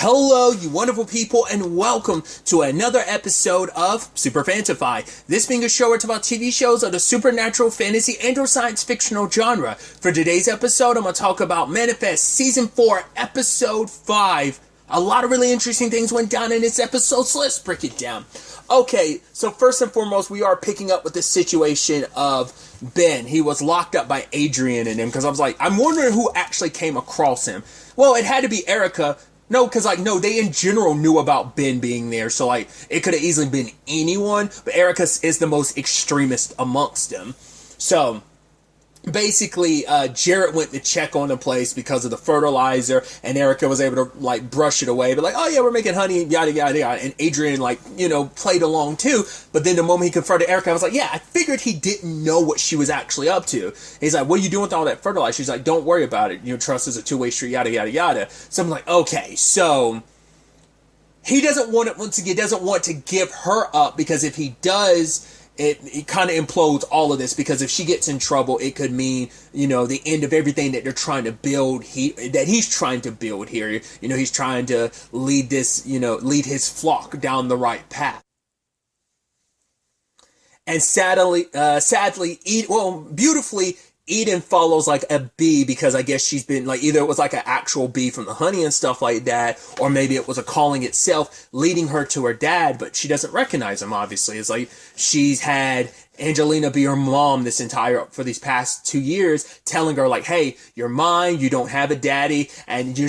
Hello, you wonderful people, and welcome to another episode of Super-Fanta-Fi. This being a show where it's about TV shows of the supernatural, fantasy, and or science fictional genre. For today's episode, I'm going to talk about Manifest Season 4, Episode 5. A lot of really interesting things went down in this episode, so let's break it down. Okay, so first and foremost, we are picking up with the situation of Ben. He was locked up by Adrian and him, because I was like, I'm wondering who actually came across him. Well, it had to be Erica. No, because, they in general knew about Ben being there, so, it could have easily been anyone, but Erica is the most extremist amongst them. So, basically, Jarrett went to check on the place because of the fertilizer, and Erica was able to, brush it away, but oh yeah, we're making honey, yada, yada, yada, and Adrian, played along too, but then the moment he confronted Erica, I was like, yeah, I figured he didn't know what she was actually up to. He's like, what are you doing with all that fertilizer? She's like, don't worry about it, trust is a two-way street, yada, yada, yada. So I'm like, okay, so he doesn't want to give her up, because if he does, it kind of implodes all of this, because if she gets in trouble, it could mean, the end of everything that they're trying to build, that he's trying to build here. He's trying to lead lead his flock down the right path. And beautifully, Eden follows a bee, because I guess she's been either it was an actual bee from the honey and stuff like that, or maybe it was a calling itself leading her to her dad, but she doesn't recognize him, obviously. It's she's had Angelina be her mom for these past 2 years, telling her hey, you're mine, you don't have a daddy, and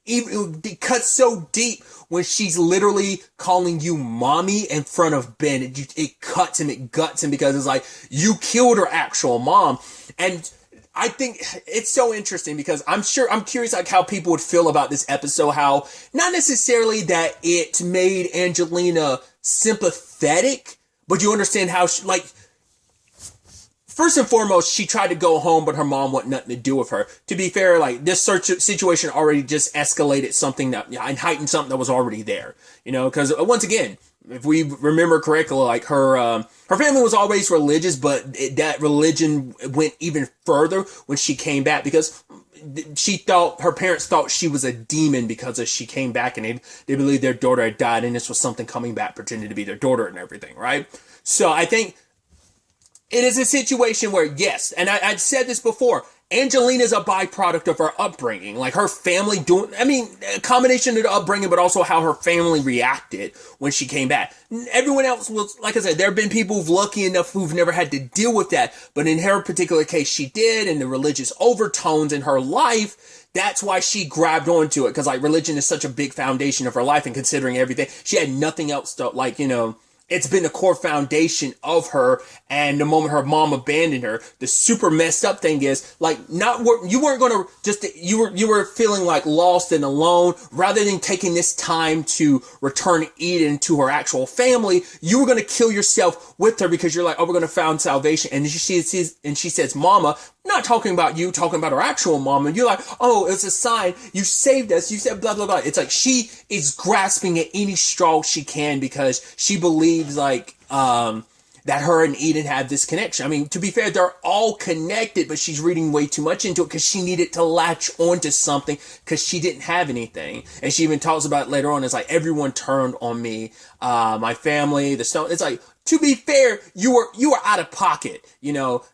it cuts so deep when she's literally calling you mommy in front of Ben. It cuts him, it guts him, because it's you killed her actual mom. And I think it's so interesting, because I'm curious how people would feel about this episode, how not necessarily that it made Angelina sympathetic, but you understand how she, first and foremost, she tried to go home, but her mom wanted nothing to do with her. To be fair, this situation already just escalated something and heightened something that was already there. Because once again, if we remember correctly, her family was always religious, but that religion went even further when she came back, because her parents thought she was a demon because she came back, and they believed their daughter had died, and this was something coming back pretending to be their daughter and everything, right? So I think it is a situation where, yes, and I'd said this before, Angelina's a byproduct of her upbringing. Her family a combination of the upbringing, but also how her family reacted when she came back. Everyone else was, like I said, there have been people who've lucky enough who've never had to deal with that. But in her particular case, she did, and the religious overtones in her life, that's why she grabbed onto it. Because, religion is such a big foundation of her life, and considering everything, she had nothing else to, it's been the core foundation of her, and the moment her mom abandoned her, the super messed up thing is, you weren't going to you were feeling lost and alone. Rather than taking this time to return Eden to her actual family, you were going to kill yourself with her, because you're we're going to find salvation. And she says, Mama, not talking about you, talking about her actual mom, and you're oh, it's a sign, you saved us, you said blah, blah, blah. It's she is grasping at any straw she can, because she believes that her and Eden have this connection. To be fair, they're all connected, but she's reading way too much into it, because she needed to latch onto something, because she didn't have anything. And she even talks about it later on, it's everyone turned on me, my family, the stone. It's to be fair, you were out of pocket,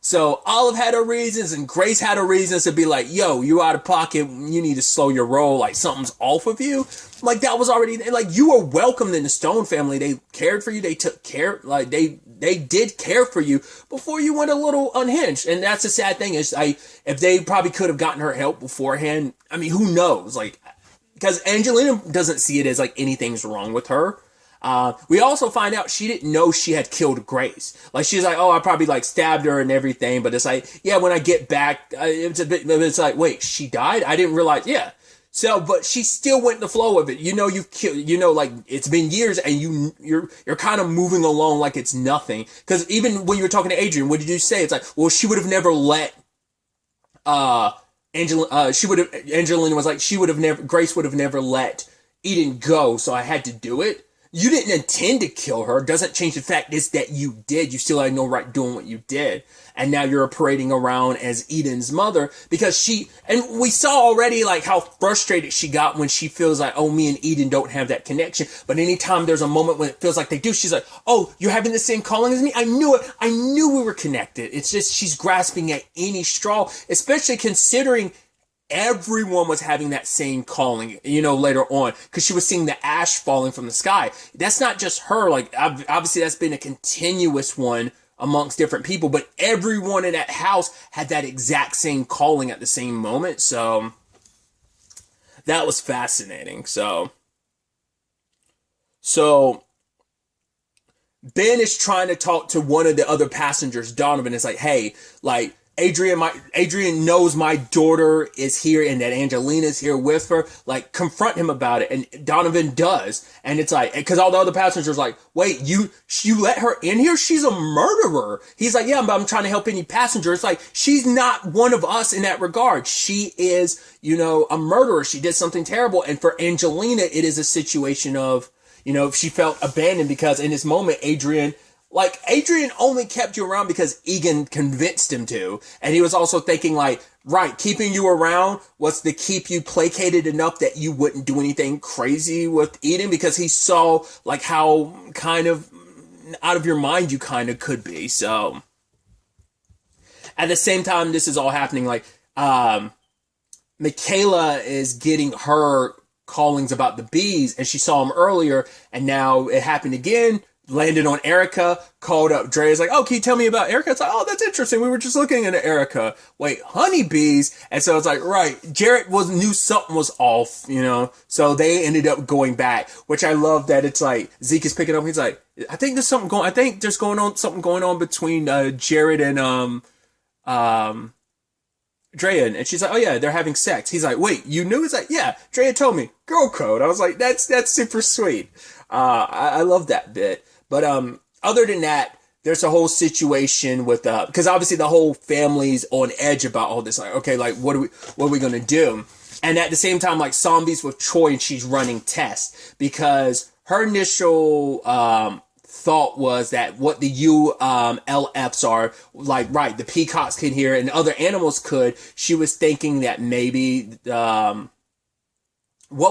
So Olive had her reasons, and Grace had her reasons to be yo, you out of pocket. You need to slow your roll. Something's off of you. That was already, you were welcomed in the Stone family. They cared for you. They took care, they did care for you before you went a little unhinged. And that's the sad thing is, if they probably could have gotten her help beforehand, who knows? Because Angelina doesn't see it as anything's wrong with her. We also find out she didn't know she had killed Grace. She's oh, I probably stabbed her and everything, but it's yeah, when I get back, it's a bit, it's wait, she died? I didn't realize, yeah. So, but she still went in the flow of it. You've killed, it's been years, and you're kind of moving along like it's nothing. Because even when you were talking to Adrian, what did you say? It's well, she would have never let, Angelina was she would have never, Grace would have never let Eden go, so I had to do it. You didn't intend to kill her. Doesn't change the fact is that you did. You still had no right doing what you did. And now you're parading around as Eden's mother because and we saw already like how frustrated she got when she feels like, oh, me and Eden don't have that connection. But anytime there's a moment when it feels like they do, she's like, oh, you're having the same calling as me? I knew it. I knew we were connected. It's just she's grasping at any straw, especially considering everyone was having that same calling, later on, because she was seeing the ash falling from the sky. That's not just her. Like, obviously that's been a continuous one amongst different people, but everyone in that house had that exact same calling at the same moment. So that was fascinating. So Ben is trying to talk to one of the other passengers, Donovan. It's like, hey, like, Adrian knows my daughter is here and that Angelina's here with her. Like, confront him about it. And Donovan does. And it's like, because all the other passengers are like, wait, you let her in here? She's a murderer. He's like, yeah, but I'm trying to help any passenger. It's like, she's not one of us in that regard. She is, a murderer. She did something terrible. And for Angelina, it is a situation of, she felt abandoned because in this moment, Adrian only kept you around because Egan convinced him to. And he was also thinking like, right, keeping you around was to keep you placated enough that you wouldn't do anything crazy with Eden because he saw like how kind of out of your mind you kind of could be. So at the same time, this is all happening. Like, Michaela is getting her callings about the bees and she saw him earlier and now it happened again. Landed on Erica, called up Dre. Is like, oh, can you tell me about Erica? It's like, oh, that's interesting. We were just looking at Erica. Wait, honeybees? And so it's like, right, Jarrett knew something was off, So they ended up going back, which I love that it's like Zeke is picking up. He's like, I think there's something going on between Jarrett and Drea. And she's like, oh yeah, they're having sex. He's like, wait, you knew? It's like, yeah, Drea told me. Girl code. I was like, that's super sweet. I love that bit. But other than that, there's a whole situation with because obviously the whole family's on edge about all this. Like, okay, like what are we gonna do? And at the same time, like Zombies with Troy, and she's running tests because her initial thought was that what the ULFs are like, right? The peacocks can hear and other animals could. She was thinking that maybe what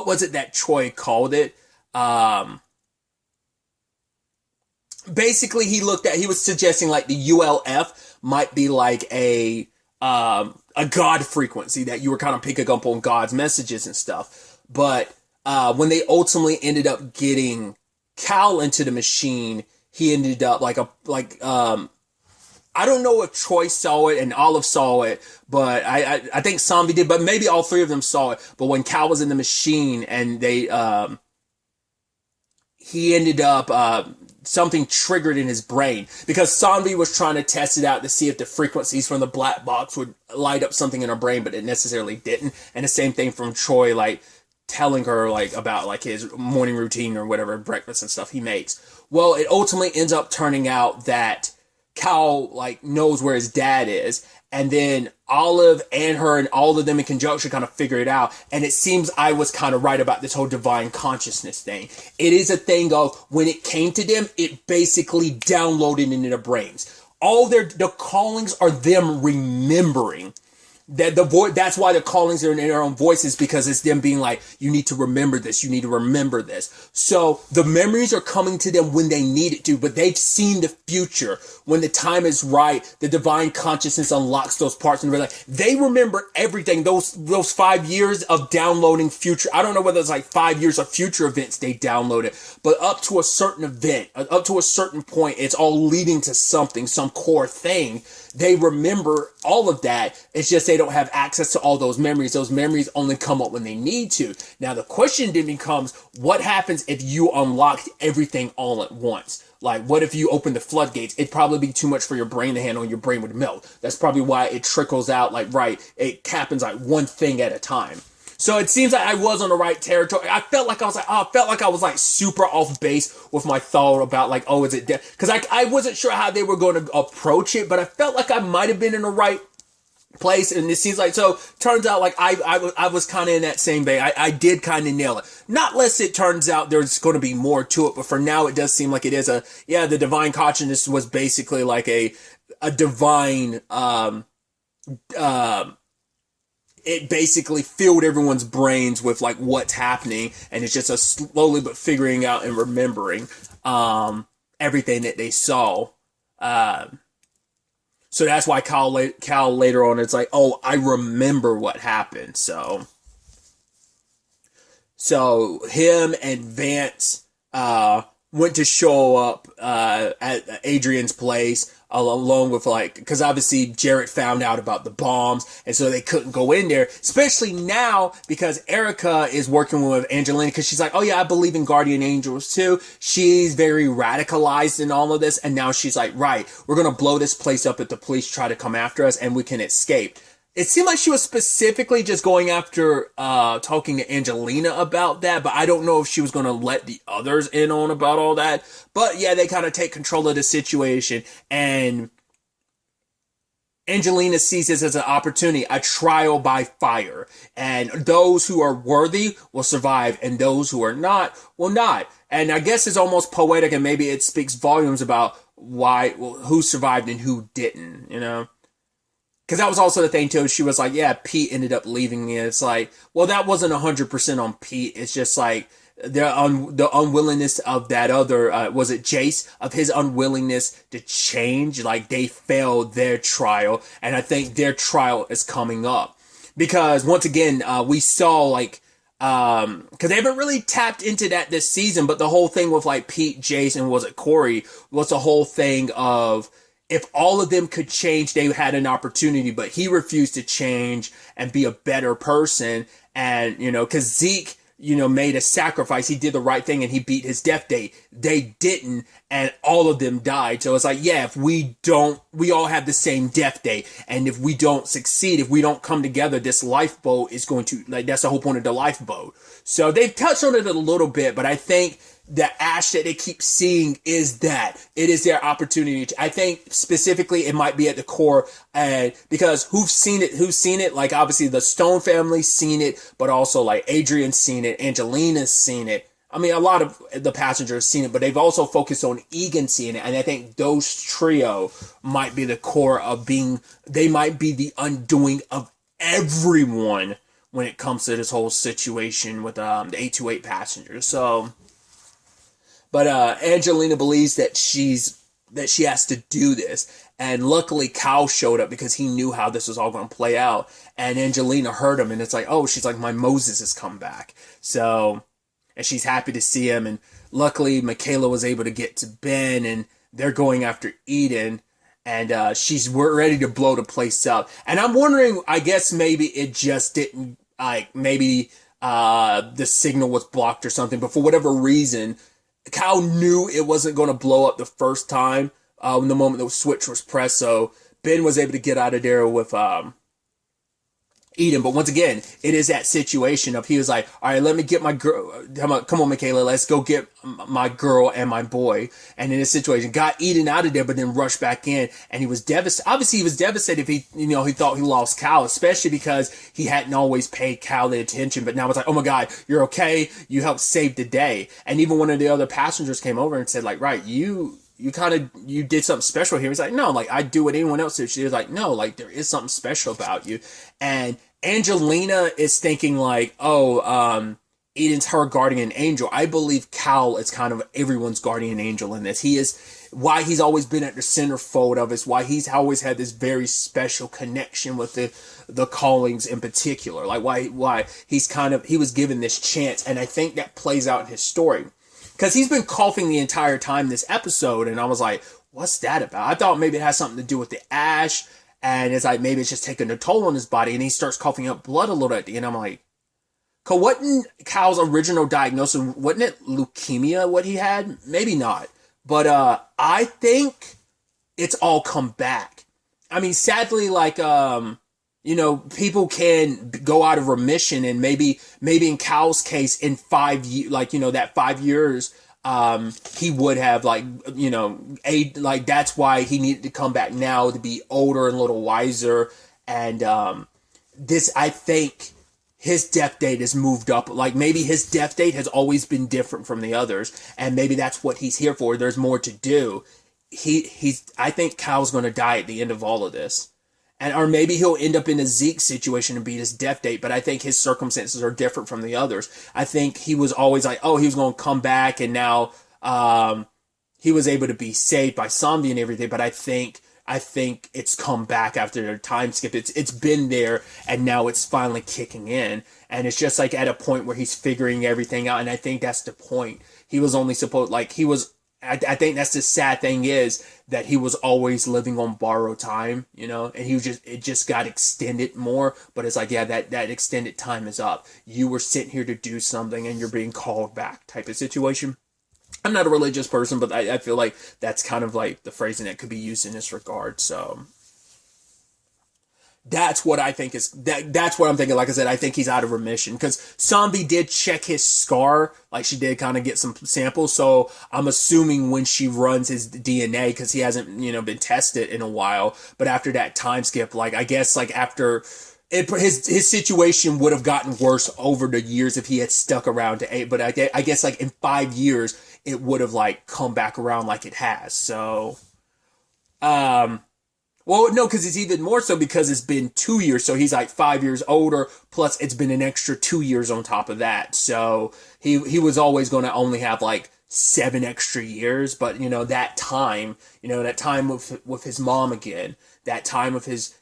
was it that Troy called it? Basically, he was suggesting like the ULF might be like a God frequency that you were kind of picking up on God's messages and stuff. But when they ultimately ended up getting Cal into the machine, he ended up I don't know if Troy saw it and Olive saw it, but I think Zombie did, but maybe all three of them saw it. But when Cal was in the machine and he ended up something triggered in his brain because Zombie was trying to test it out to see if the frequencies from the black box would light up something in her brain, but it necessarily didn't. And the same thing from Troy, like telling her like about like his morning routine or whatever breakfast and stuff he makes. Well, it ultimately ends up turning out that Cal like knows where his dad is, and then Olive and her and all of them in conjunction kind of figure it out. And it seems I was kind of right about this whole divine consciousness thing. It is a thing of when it came to them, it basically downloaded into their brains. All the callings are them remembering. That's why the callings are in their own voices, because it's them being like, you need to remember this, you need to remember this. So the memories are coming to them when they need it to, but they've seen the future. When the time is right, the divine consciousness unlocks those parts and like they remember everything. Those 5 years of downloading future. I don't know whether it's like 5 years of future events they downloaded, but up to a certain event, up to a certain point, it's all leading to something, some core thing. They remember all of that. It's just they don't have access to all those memories. Those memories only come up when they need to. Now, the question then becomes, what happens if you unlocked everything all at once? Like, what if you open the floodgates? It'd probably be too much for your brain to handle, and your brain would melt. That's probably why it trickles out, like, right, it happens like one thing at a time. So it seems like I was on the right territory. I felt like I was like super off base with my thought about like, oh, is it dead? Because I wasn't sure how they were going to approach it, but I felt like I might have been in the right place, and it seems like, so turns out like I was kind of in that same vein. I did kind of nail it, not less it turns out there's going to be more to it, but for now it does seem like it is the divine consciousness was basically like a divine it basically filled everyone's brains with like what's happening, and it's just a slowly but figuring out and remembering everything that they saw. So that's why Cal later on, it's like, oh, I remember what happened. So him and Vance went to show up at Adrian's place along with, like, because obviously Jarrett found out about the bombs, and so they couldn't go in there, especially now because Erica is working with Angelina, because she's like, oh yeah, I believe in guardian angels too. She's very radicalized in all of this, and now she's like, right, we're gonna blow this place up if the police try to come after us, and we can escape. It seemed like she was specifically just going after talking to Angelina about that, but I don't know if she was going to let the others in on about all that. But yeah, they kind of take control of the situation, and Angelina sees this as an opportunity, a trial by fire, and those who are worthy will survive, and those who are not will not. And I guess it's almost poetic, and maybe it speaks volumes about who survived and who didn't, you know? Because that was also the thing, too. She was like, yeah, Pete ended up leaving me. It's like, well, that wasn't 100% on Pete. It's just like the unwillingness of that other, was it Jace? Of his unwillingness to change. Like, they failed their trial. And I think their trial is coming up. Because, once again, we saw, like, because they haven't really tapped into that this season. But the whole thing with, like, Pete, Jace, and was it Corey, was the whole thing of, if all of them could change, they had an opportunity, but he refused to change and be a better person. And, you know, because Zeke, you know, made a sacrifice. He did the right thing and he beat his death date. They didn't, and all of them died. So it's like, yeah, if we all have the same death date. And if we don't succeed, if we don't come together, this lifeboat is going to, like, that's the whole point of the lifeboat. So they've touched on it a little bit, but I think the ash that they keep seeing is that it is their opportunity. I think specifically it might be at the core, because who's seen it? Like, obviously the Stone family's seen it, but also like Adrian's seen it, Angelina's seen it. I mean, a lot of the passengers seen it, but they've also focused on Egan seeing it. And I think those trio might be the core of they might be the undoing of everyone when it comes to this whole situation with the 828 passengers. So, but Angelina believes that she has to do this. And luckily Cal showed up because he knew how this was all going to play out. And Angelina heard him, and it's like, oh, she's like, my Moses has come back. So, and she's happy to see him. And luckily Michaela was able to get to Ben, and they're going after Eden. And we're ready to blow the place up. And I'm wondering, I guess maybe it just didn't, like, maybe the signal was blocked or something. But for whatever reason, Cal knew it wasn't going to blow up the first time, in the moment the switch was pressed. So Ben was able to get out of there with Eden. But once again, it is that situation of, he was like, all right, let me get my girl. Come on, Michaela, let's go get my girl and my boy. And in this situation, got Eden out of there, but then rushed back in, and he was devastated. Obviously, he was devastated if he thought he lost Cal, especially because he hadn't always paid Cal the attention. But now it's like, oh my God, you're okay. You helped save the day. And even one of the other passengers came over and said, like, right, you did something special here. He's like, no, like, I do what anyone else does. She was like, no, like, there is something special about you. And Angelina is thinking like, oh, Eden's her guardian angel. I believe Cal is kind of everyone's guardian angel in this. He is why he's always been at the centerfold of us, why he's always had this very special connection with the callings in particular. Like why he was given this chance. And I think that plays out in his story. Because he's been coughing the entire time this episode, and I was like, what's that about? I thought maybe it has something to do with the ash, and it's like, maybe it's just taking a toll on his body, and he starts coughing up blood a little at the end. I'm like, wasn't Cal's original diagnosis, wasn't it leukemia what he had? Maybe not. But I think it's all come back. I mean, sadly, like, people can go out of remission, and maybe in Cal's case, in 5 years, like, that 5 years, he would have, like, that's why he needed to come back now, to be older and a little wiser And this, I think, his death date is moved up. Like, maybe his death date has always been different from the others, and maybe that's what he's here for. There's more to do. I think Cal's going to die at the end of all of this. And, or maybe he'll end up in a Zeke situation and beat his death date, but I think his circumstances are different from the others. I think he was always like, oh, he was going to come back, and now, he was able to be saved by Zombie and everything, but I think it's come back after their time skip. It's been there, and now it's finally kicking in. And it's just like at a point where he's figuring everything out. And I think that's the point. He was only supposed, like, he was, I think that's the sad thing, is that he was always living on borrowed time, you know, and it just got extended more. But it's like, yeah, that extended time is up. You were sitting here to do something and you're being called back type of situation. I'm not a religious person, but I feel like that's kind of like the phrasing that could be used in this regard. So that's what I think that's what I'm thinking. Like I said, I think he's out of remission, because Zombie did check his scar. Like, she did kind of get some samples. So I'm assuming when she runs his DNA, because he hasn't, been tested in a while. But after that time skip, like, I guess like after his situation would have gotten worse over the years if he had stuck around to 8. But I guess like in 5 years, it would have like come back around like it has. So, well, no, because it's even more so because it's been 2 years. So he's like 5 years older, plus it's been an extra 2 years on top of that. So he was always going to only have like 7 extra years. But, that time with his mom again, that time with his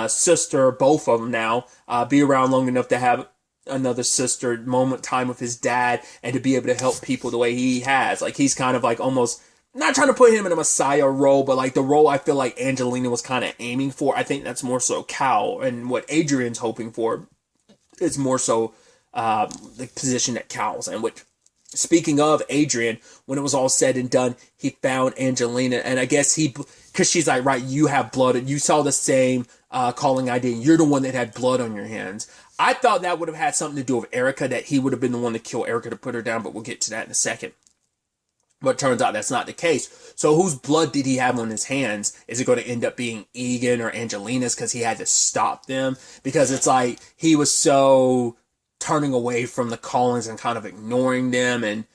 sister, both of them now, be around long enough to have another sister moment, time with his dad, and to be able to help people the way he has. Like, he's kind of like almost, not trying to put him in a messiah role, but like the role I feel like Angelina was kind of aiming for. I think that's more so Cal, and what Adrian's hoping for is more so the position that Cal's in. Which, speaking of Adrian, when it was all said and done, he found Angelina, and I guess because she's like, right, you have blood, and you saw the same calling ID, and you're the one that had blood on your hands. I thought that would have had something to do with Erica, that he would have been the one to kill Erica to put her down, but we'll get to that in a second. But it turns out that's not the case. So whose blood did he have on his hands? Is it going to end up being Egan or Angelina's, because he had to stop them? Because it's like he was so turning away from the callings and kind of ignoring them, and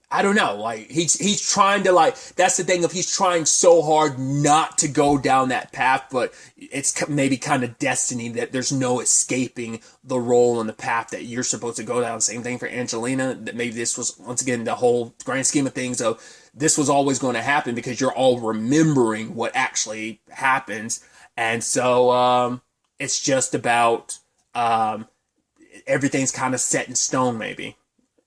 I don't know, like he's trying to, like, that's the thing, of he's trying so hard not to go down that path, but it's maybe kind of destiny that there's no escaping the role and the path that you're supposed to go down. Same thing for Angelina, that maybe this was, once again, the whole grand scheme of things of this was always going to happen, because you're all remembering what actually happens. And so it's just about everything's kind of set in stone, maybe.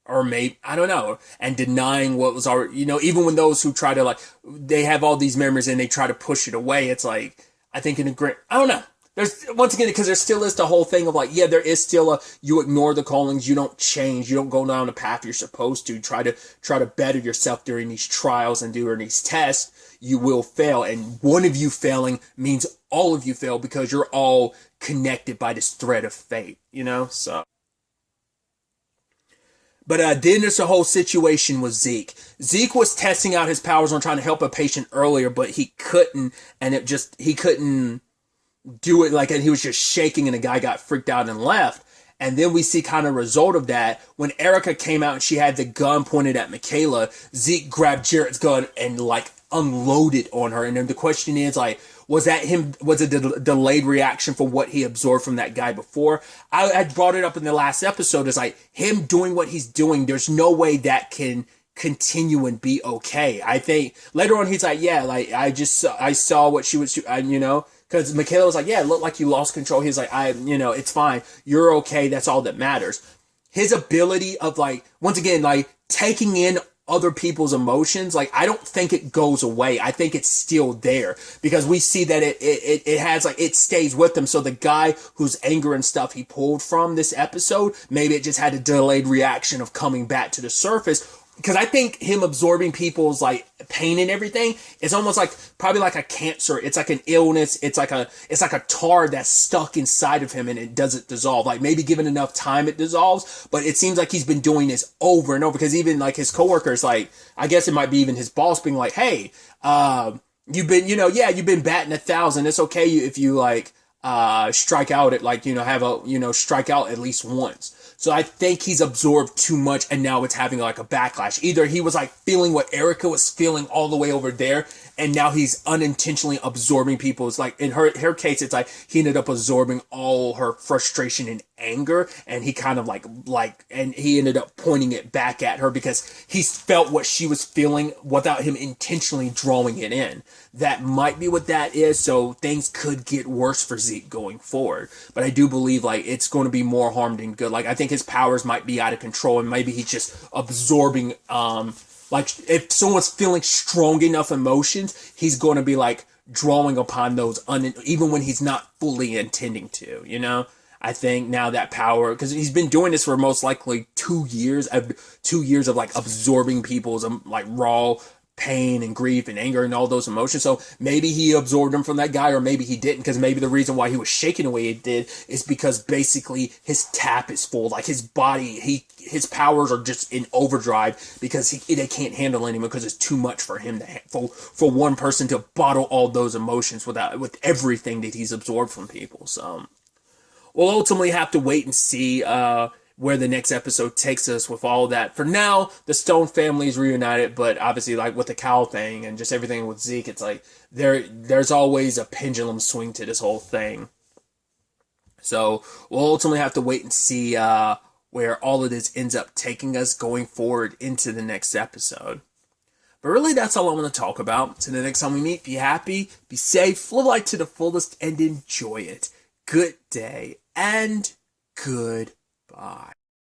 Or maybe, I don't know, and denying what was already, even when those who try to, like, they have all these memories and they try to push it away, it's like, I think I don't know. There's, once again, because there still is the whole thing of like, yeah, there is still you ignore the callings, you don't change, you don't go down the path you're supposed to, try to better yourself during these trials and during these tests, you will fail. And one of you failing means all of you fail, because you're all connected by this thread of fate, so. But then there's the whole situation with Zeke. Zeke was testing out his powers on trying to help a patient earlier, but he couldn't, and he couldn't do it, like, and he was just shaking, and the guy got freaked out and left. And then we see kind of result of that. When Erica came out and she had the gun pointed at Michaela, Zeke grabbed Jarrett's gun and, like, unloaded on her. And then the question is, like, was that him? Was it a delayed reaction for what he absorbed from that guy before? I had brought it up in the last episode. It's like him doing what he's doing. There's no way that can continue and be okay. I think later on he's like, yeah, like I saw what she was, because Michaela was like, yeah, it looked like you lost control. He's like, it's fine. You're okay. That's all that matters. His ability of, like, once again, like taking in other people's emotions, like, I don't think it goes away. I think it's still there, because we see that it has, like, it stays with them. So the guy whose anger and stuff he pulled from this episode, maybe it just had a delayed reaction of coming back to the surface. Because I think him absorbing people's, like, pain and everything is almost like, probably like a cancer. It's like an illness. It's like a tar that's stuck inside of him and it doesn't dissolve. Like, maybe given enough time it dissolves, but it seems like he's been doing this over and over, because even like his coworkers, like, I guess it might be even his boss being like, hey, you've been batting 1,000. It's okay if you like strike out at like have a strike out at least once. So I think he's absorbed too much, and now it's having like a backlash. Either he was like feeling what Erica was feeling all the way over there, and now he's unintentionally absorbing people's, like in her case, it's like he ended up absorbing all her frustration and anger, and he kind of and he ended up pointing it back at her because he felt what she was feeling without him intentionally drawing it in. That might be what that is. So things could get worse for Zeke going forward. But I do believe like it's going to be more harm than good. Like I think his powers might be out of control, and maybe he's just absorbing. Like if someone's feeling strong enough emotions, he's going to be like drawing upon those even when he's not fully intending to. I think now that power, because he's been doing this for most likely 2 years of like absorbing people's like raw pain and grief and anger and all those emotions. So maybe he absorbed them from that guy, or maybe he didn't, because maybe the reason why he was shaking the way he did is because basically his tap is full. Like his body, his powers are just in overdrive because they can't handle anymore, because it's too much for him for one person to bottle all those emotions with everything that he's absorbed from people. So we'll ultimately have to wait and see where the next episode takes us with all that. For now, the Stone family is reunited, but obviously, like with the cow thing and just everything with Zeke, it's like there's always a pendulum swing to this whole thing. So we'll ultimately have to wait and see where all of this ends up taking us going forward into the next episode. But really, that's all I want to talk about. So the next time we meet, be happy, be safe, live life to the fullest, and enjoy it. Good day and goodbye.